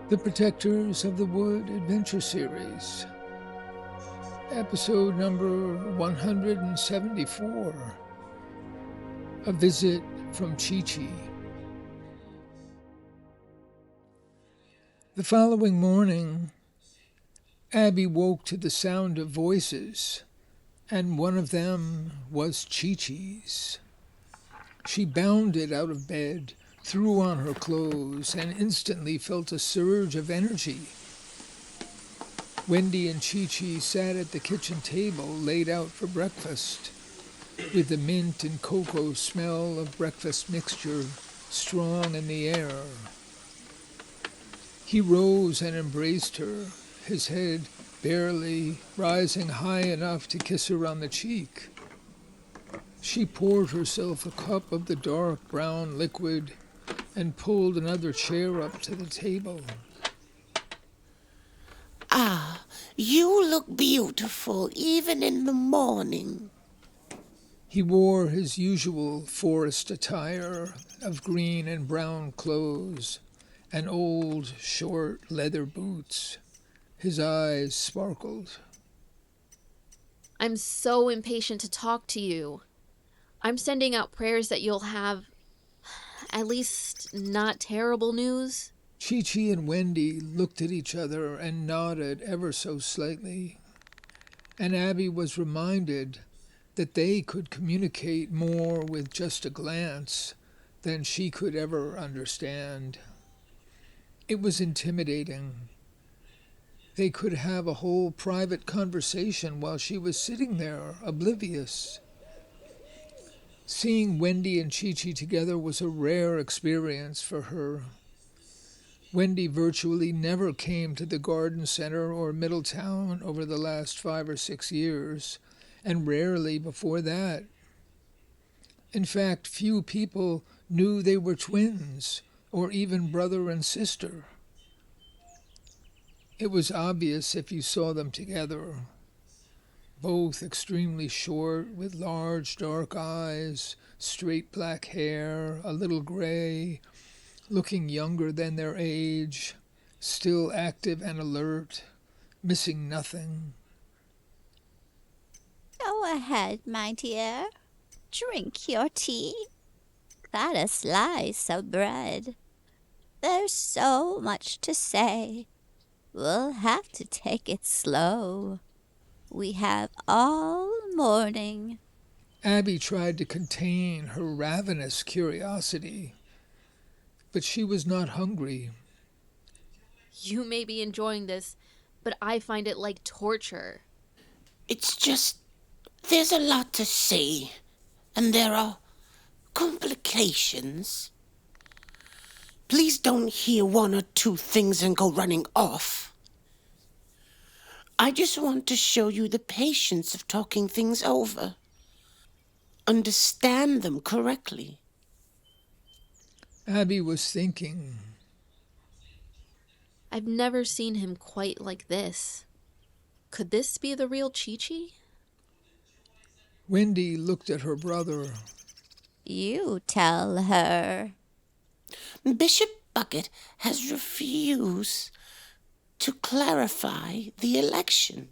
The Protectors of the Wood Adventure Series, episode number 174, A Visit from Chi-Chi. The following morning, Abby woke to the sound of voices, and one of them was Chi-Chi's. She bounded out of bed, threw on her clothes, and instantly felt a surge of energy. Wendy and Chi-Chi sat at the kitchen table laid out for breakfast, with the mint and cocoa smell of breakfast mixture strong in the air. He rose and embraced her, his head barely rising high enough to kiss her on the cheek. She poured herself a cup of the dark brown liquid and pulled another chair up to the table. Ah, you look beautiful even in the morning. He wore his usual forest attire of green and brown clothes and old, short leather boots. His eyes sparkled. I'm so impatient to talk to you. I'm sending out prayers that you'll have, at least, not terrible news. Chi-Chi and Wendy looked at each other and nodded ever so slightly, and Abby was reminded that they could communicate more with just a glance than she could ever understand. It was intimidating. They could have a whole private conversation while she was sitting there, oblivious. Seeing Wendy and Chi-Chi together was a rare experience for her. Wendy virtually never came to the garden center or Middletown over the last 5 or 6 years, and rarely before that. In fact, few people knew they were twins, or even brother and sister. It was obvious if you saw them together. Both extremely short, with large dark eyes, straight black hair, a little gray, looking younger than their age, still active and alert, missing nothing. Go ahead, my dear. Drink your tea. Got a slice of bread. There's so much to say. We'll have to take it slow. We have all morning. Abby tried to contain her ravenous curiosity, but she was not hungry. You may be enjoying this, but I find it like torture. It's just, there's a lot to say, and there are complications. Please don't hear one or two things and go running off. I just want to show you the patience of talking things over. Understand them correctly. Abby was thinking. I've never seen him quite like this. Could this be the real Chi-Chi? Wendy looked at her brother. You tell her. Bishop Bucket has refused to clarify the election.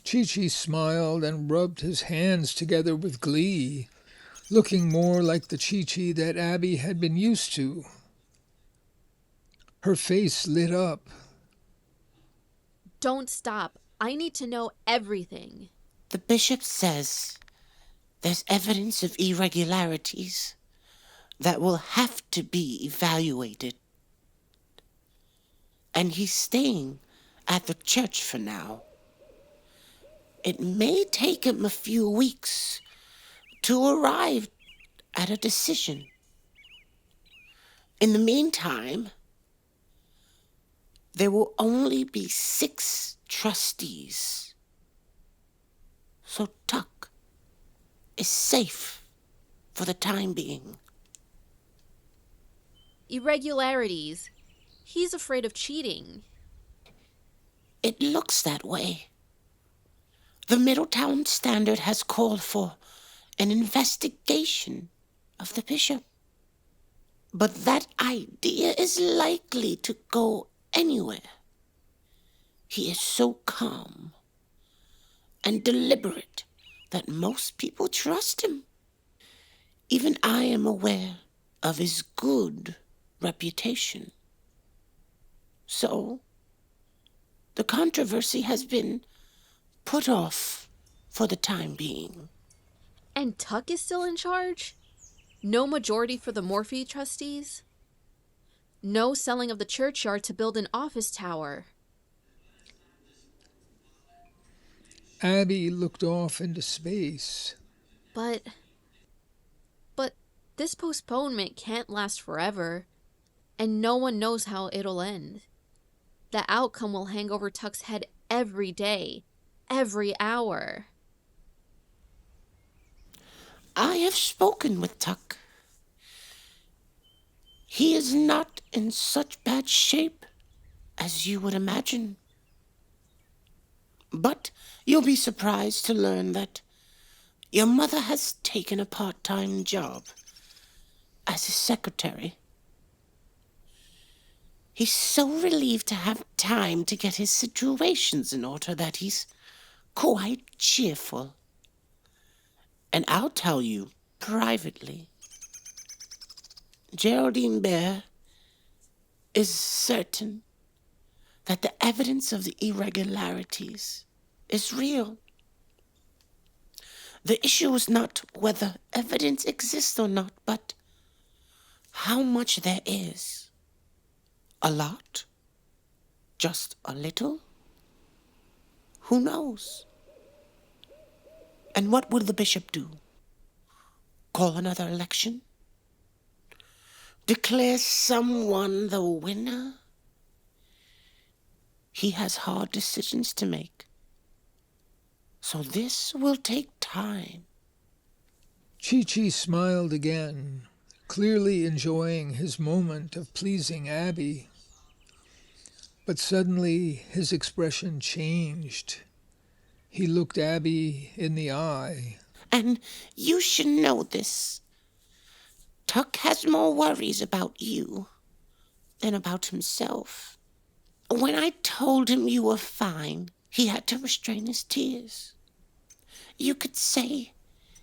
Chi-Chi smiled and rubbed his hands together with glee, looking more like the Chi-Chi that Abby had been used to. Her face lit up. Don't stop. I need to know everything. The bishop says there's evidence of irregularities that will have to be evaluated. And he's staying at the church for now. It may take him a few weeks to arrive at a decision. In the meantime, there will only be 6 trustees. So Tuck is safe for the time being. Irregularities. He's afraid of cheating. It looks that way. The Middletown Standard has called for an investigation of the bishop. But that idea is likely to go anywhere. He is so calm and deliberate that most people trust him. Even I am aware of his good reputation. So, the controversy has been put off for the time being. And Tuck is still in charge? No majority for the Morphe trustees? No selling of the churchyard to build an office tower? Abby looked off into space. But this postponement can't last forever, and no one knows how it'll end. The outcome will hang over Tuck's head every day, every hour. I have spoken with Tuck. He is not in such bad shape as you would imagine. But you'll be surprised to learn that your mother has taken a part-time job as his secretary. He's so relieved to have time to get his situations in order that he's quite cheerful. And I'll tell you privately, Geraldine Bear is certain that the evidence of the irregularities is real. The issue is not whether evidence exists or not, but how much there is. A lot? Just a little? Who knows? And what would the bishop do? Call another election? Declare someone the winner? He has hard decisions to make. So this will take time. Chi-Chi smiled again, clearly enjoying his moment of pleasing Abby. But suddenly his expression changed. He looked Abby in the eye. And you should know this. Tuck has more worries about you than about himself. When I told him you were fine, he had to restrain his tears. You could say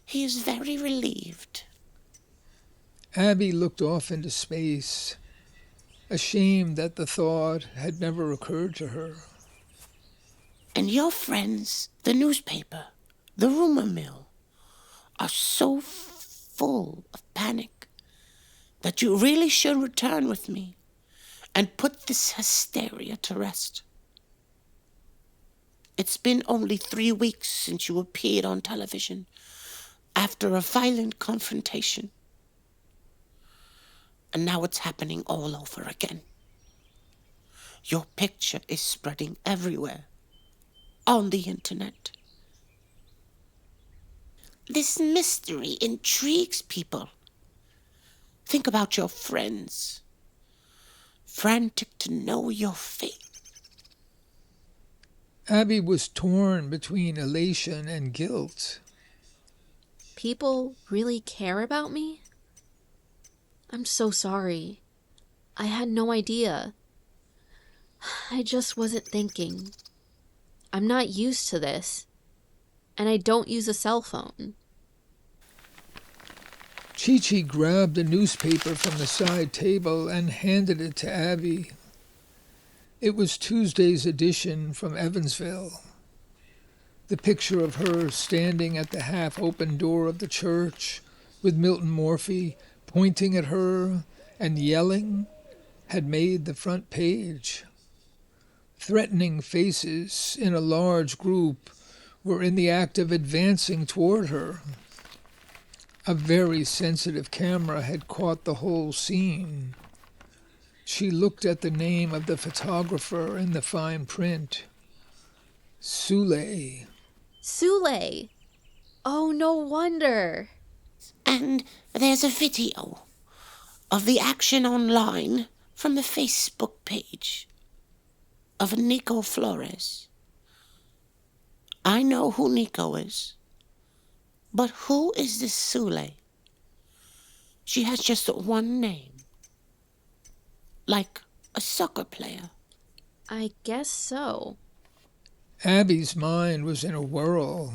he is very relieved. Abby looked off into space, ashamed that the thought had never occurred to her. And your friends, the newspaper, the rumor mill, are so full of panic that you really should return with me and put this hysteria to rest. It's been only 3 weeks since you appeared on television after a violent confrontation. And now it's happening all over again. Your picture is spreading everywhere on the internet. This mystery intrigues people. Think about your friends, frantic to know your fate. Abby was torn between elation and guilt. People really care about me? I'm so sorry. I had no idea. I just wasn't thinking. I'm not used to this. And I don't use a cell phone. Chi-Chi grabbed a newspaper from the side table and handed it to Abby. It was Tuesday's edition from Evansville. The picture of her standing at the half-open door of the church with Milton Morphe pointing at her and yelling had made the front page. Threatening faces in a large group were in the act of advancing toward her. A very sensitive camera had caught the whole scene. She looked at the name of the photographer in the fine print. Sule. Sule! Oh, no wonder. And there's a video of the action online from the Facebook page of Nico Flores. I know who Nico is. But who is this Sule? She has just one name. Like a soccer player. I guess so. Abby's mind was in a whirl.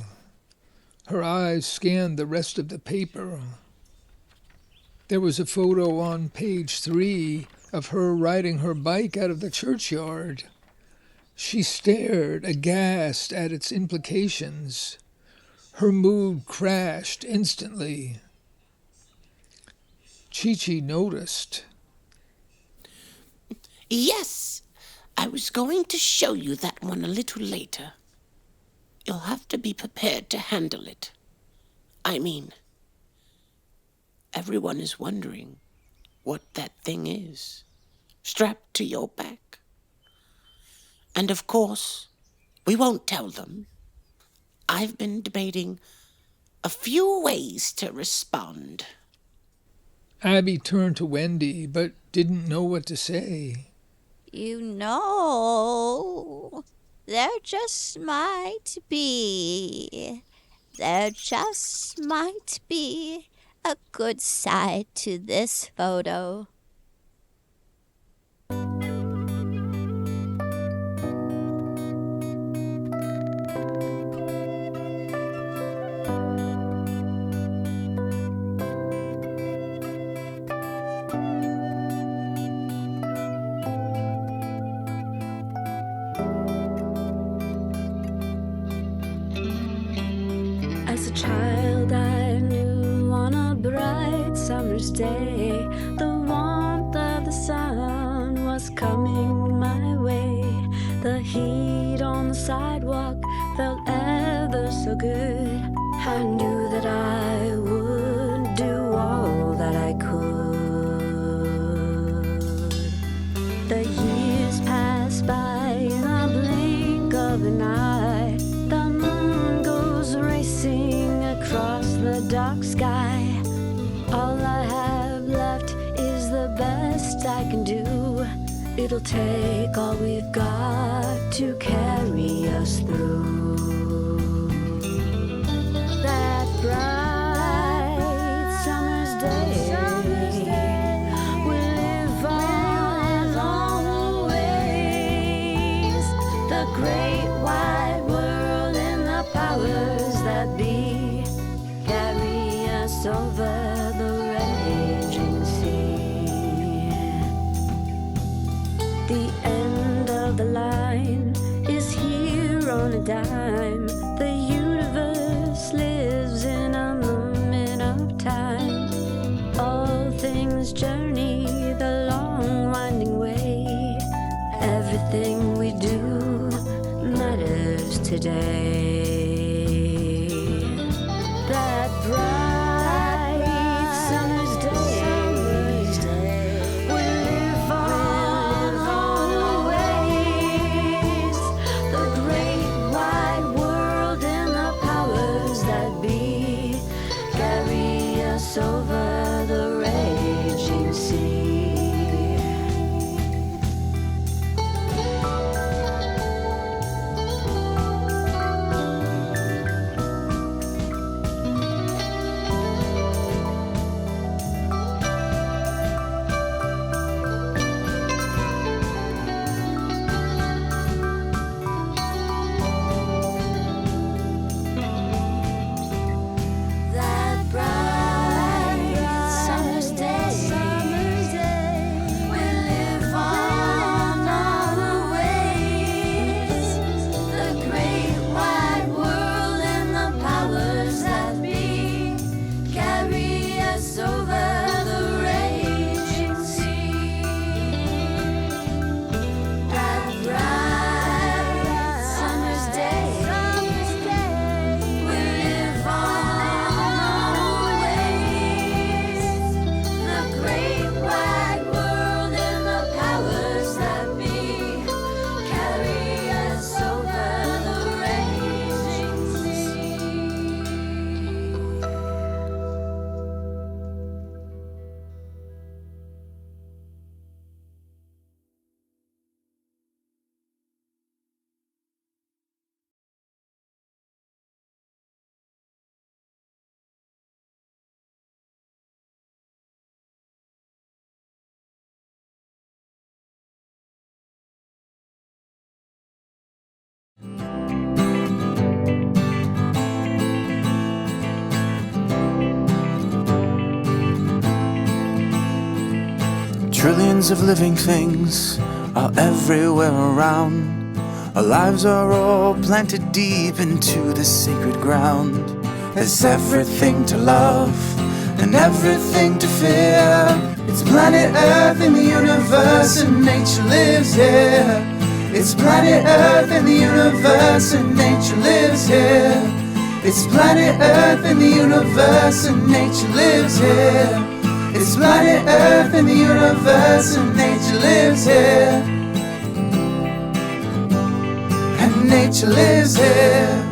Her eyes scanned the rest of the paper. There was a photo on page 3 of her riding her bike out of the churchyard. She stared, aghast at its implications. Her mood crashed instantly. Chi-Chi noticed. Yes, I was going to show you that one a little later. You'll have to be prepared to handle it. I mean, everyone is wondering what that thing is, strapped to your back. And of course, we won't tell them. I've been debating a few ways to respond. Abby turned to Wendy, but didn't know what to say. You know, there just might be a good side to this photo. As a child, I knew on a bright summer's day, the warmth of the sun was coming my way. The heat on the sidewalk felt ever so good. I knew that I would do all that I could. The years passed by in a blink of an eye. The moon goes racing across the dark sky. All I have left is the best I can do. It'll take all we've got to carry us through. That bright summer's day, we live on always. The great wide world and the powers that be carry us over the raging sea. The end of the line is here on a dime. The universe lives in a moment of time. All things journey the long winding way. Everything we do matters today. That bright summer's day, we live on always. The great wide world and the powers that be carry us over the raging sea. Trillions of living things are everywhere around. Our lives are all planted deep into this sacred ground. There's everything to love and everything to fear. It's planet Earth in the universe and nature lives here. It's planet Earth in the universe and nature lives here. It's planet Earth in the universe and nature lives here. It's planet Earth in the universe and nature lives here. And nature lives here.